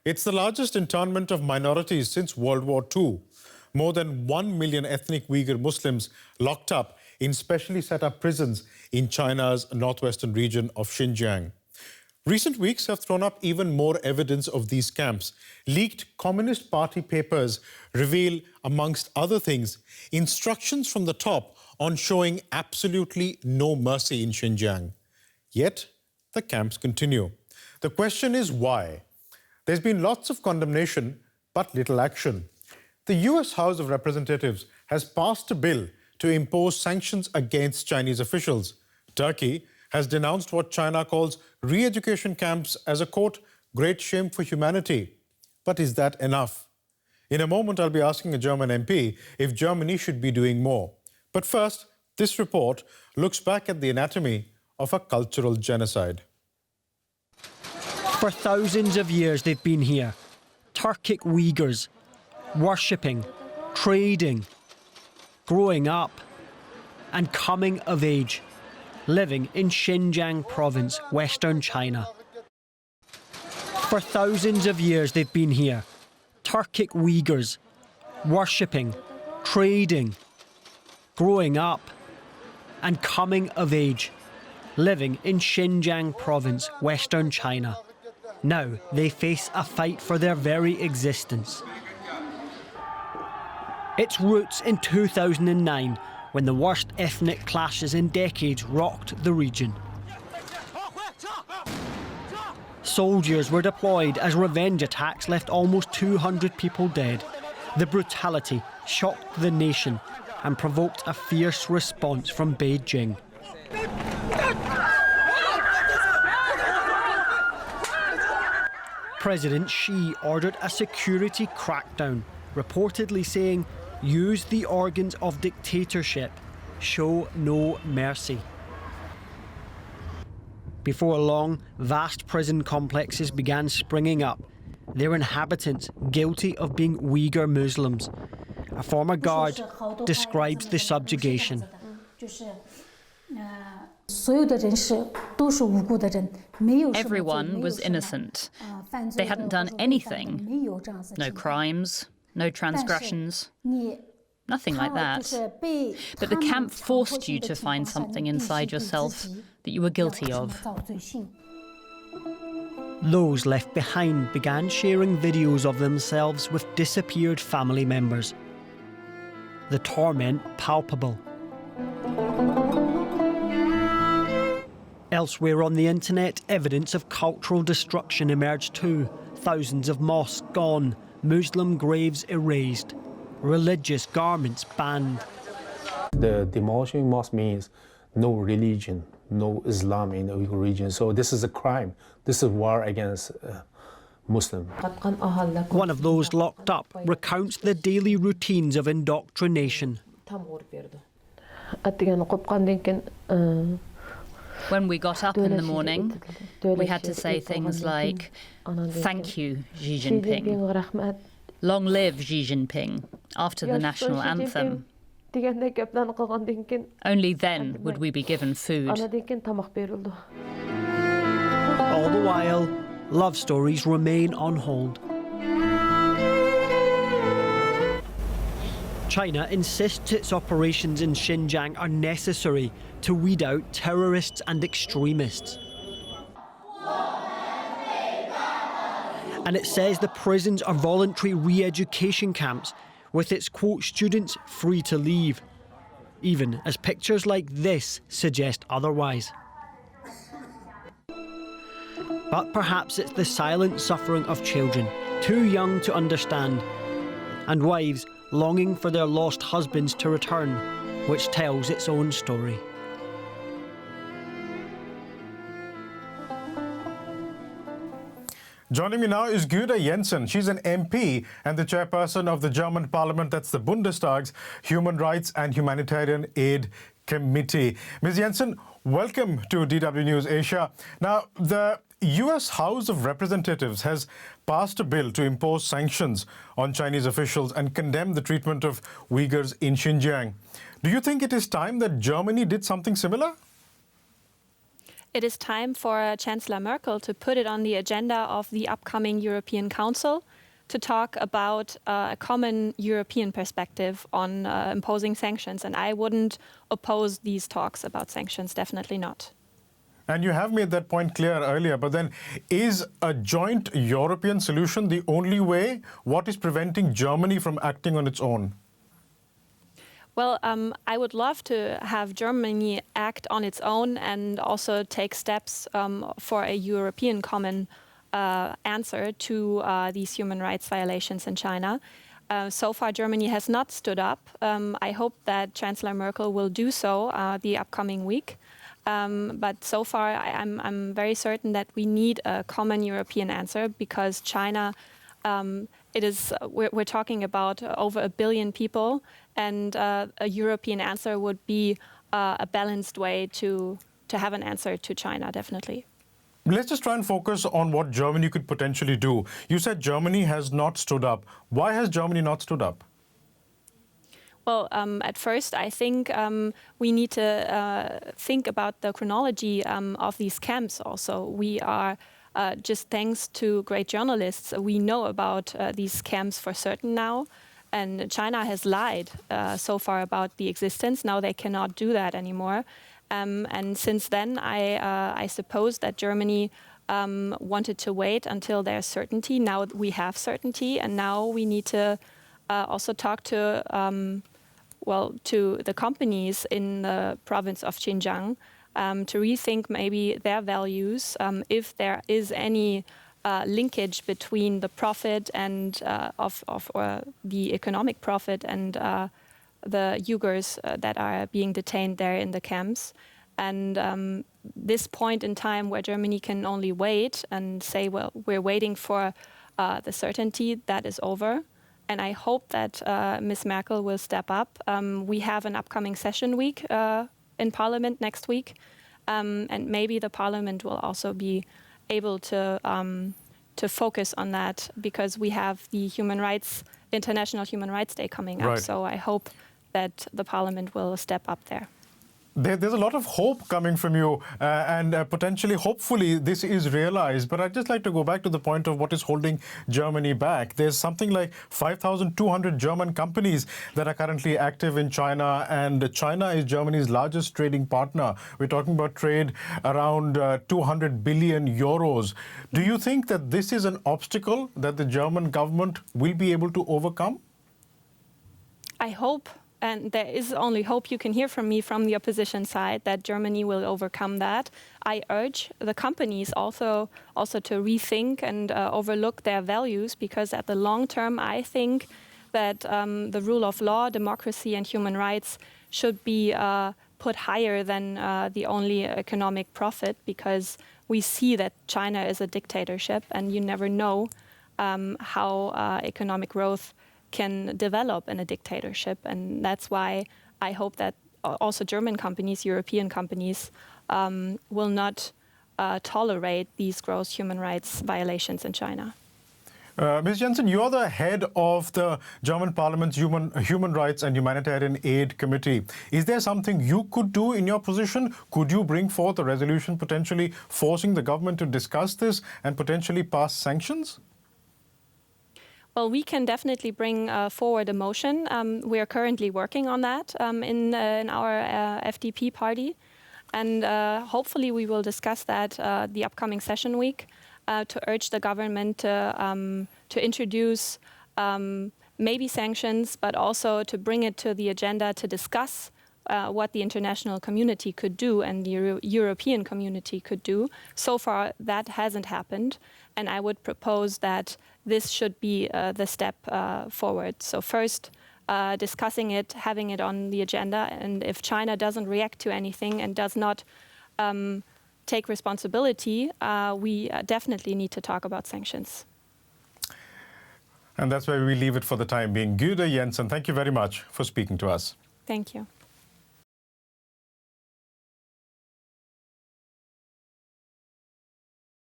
It's the largest internment of minorities since World War II. More than 1 million ethnic Uyghur Muslims locked up in specially set up prisons in China's northwestern region of Xinjiang. Recent weeks have thrown up even more evidence of these camps. Leaked Communist Party papers reveal, amongst other things, instructions from the top on showing absolutely no mercy in Xinjiang. Yet, the camps continue. The question is why? There's been lots of condemnation, but little action. The US House of Representatives has passed a bill to impose sanctions against Chinese officials. Turkey has denounced what China calls re-education camps as a, quote, great shame for humanity. But is that enough? In a moment, I'll be asking a German MP if Germany should be doing more. But first, this report looks back at the anatomy of a cultural genocide. For thousands of years they've been here. Turkic Uighurs, worshipping, trading, growing up and coming of age, living in Xinjiang province, Western China. For thousands of years they've been here. Turkic Uighurs, worshipping, trading, growing up and coming of age, living in Xinjiang province, Western China. Now they face a fight for their very existence. Its roots in 2009, when the worst ethnic clashes in decades rocked the region. Soldiers were deployed as revenge attacks left almost 200 people dead. The brutality shocked the nation and provoked a fierce response from Beijing. President Xi ordered a security crackdown, reportedly saying, use the organs of dictatorship, show no mercy. Before long, vast prison complexes began springing up, their inhabitants guilty of being Uyghur Muslims. A former guard describes the subjugation. Everyone was innocent. They hadn't done anything. No crimes, no transgressions, nothing like that. But the camp forced you to find something inside yourself that you were guilty of. Those left behind began sharing videos of themselves with disappeared family members. The torment palpable. Elsewhere on the internet, evidence of cultural destruction emerged too. Thousands of mosques gone, Muslim graves erased, religious garments banned. The demolishing mosque means no religion, no Islam in the Uyghur region. So this is a crime. This is war against Muslims. One of those locked up recounts the daily routines of indoctrination. When we got up in the morning, we had to say things like, "Thank you, Xi Jinping. Long live Xi Jinping," after the national anthem. Only then would we be given food. All the while, love stories remain on hold. China insists its operations in Xinjiang are necessary to weed out terrorists and extremists. And it says the prisons are voluntary re-education camps, with its, quote, students free to leave, even as pictures like this suggest otherwise. But perhaps it's the silent suffering of children, too young to understand, and wives longing for their lost husbands to return, which tells its own story. Joining me now is Gyde Jensen. She's an MP and the chairperson of the German Parliament, that's the Bundestag's Human Rights and Humanitarian Aid Committee. Ms. Jensen, welcome to DW News Asia. Now, the US House of Representatives has passed a bill to impose sanctions on Chinese officials and condemn the treatment of Uyghurs in Xinjiang. Do you think it is time that Germany did something similar? it is time for Chancellor Merkel to put it on the agenda of the upcoming European Council to talk about a common European perspective on imposing sanctions. And I wouldn't oppose these talks about sanctions, definitely not. And you have made that point clear earlier, but then is a joint European solution the only way? What is preventing Germany from acting on its own? Well, I would love to have Germany act on its own and also take steps for a European common answer to these human rights violations in China. So far, Germany has not stood up. I hope that Chancellor Merkel will do so the upcoming week. But so far, I'm very certain that we need a common European answer because China, we're talking about over 1 billion people, and a European answer would be a balanced way to have an answer to China, definitely. Let's just try and focus on what Germany could potentially do. You said Germany has not stood up. Why has Germany not stood up? Well, at first, I think we need to think about the chronology of these camps also. We are, just thanks to great journalists, we know about these camps for certain now. And China has lied so far about the existence. Now they cannot do that anymore. And since then, I suppose that Germany wanted to wait until there's certainty. Now we have certainty, and now we need to also talk to the companies in the province of Xinjiang to rethink maybe their values, if there is any linkage between the profit and of the economic profit and the Uighurs that are being detained there in the camps. And this point in time where Germany can only wait and say, well, we're waiting for the certainty, that is over. And I hope that Ms. Merkel will step up. We have an upcoming session week in Parliament next week. And maybe the Parliament will also be able to focus on that because we have the International Human Rights Day coming up. Right. So I hope that the Parliament will step up there. There's a lot of hope coming from you and potentially, hopefully, this is realized. But I'd just like to go back to the point of what is holding Germany back. There's something like 5,200 German companies that are currently active in China, and China is Germany's largest trading partner. We're talking about trade around 200 billion euros. Do you think that this is an obstacle that the German government will be able to overcome? I hope. And there is only hope you can hear from me from the opposition side that Germany will overcome that. I urge the companies also to rethink and overlook their values, because at the long term, I think that the rule of law, democracy and human rights should be put higher than the only economic profit, because we see that China is a dictatorship and you never know how economic growth can develop in a dictatorship. And that's why I hope that also German companies, European companies, will not tolerate these gross human rights violations in China. Ms. Jensen, you're the head of the German Parliament's Human Rights and Humanitarian Aid Committee. Is there something you could do in your position? Could you bring forth a resolution potentially forcing the government to discuss this and potentially pass sanctions? Well, we can definitely bring forward a motion. We are currently working on that in our FDP party. And hopefully we will discuss that the upcoming session week to urge the government to introduce maybe sanctions, but also to bring it to the agenda to discuss what the international community could do and the European community could do. So far, that hasn't happened. And I would propose that this should be the step forward. So first, discussing it, having it on the agenda, and if China doesn't react to anything and does not take responsibility, we definitely need to talk about sanctions. And that's where we leave it for the time being. Gyde, Jensen, thank you very much for speaking to us. Thank you.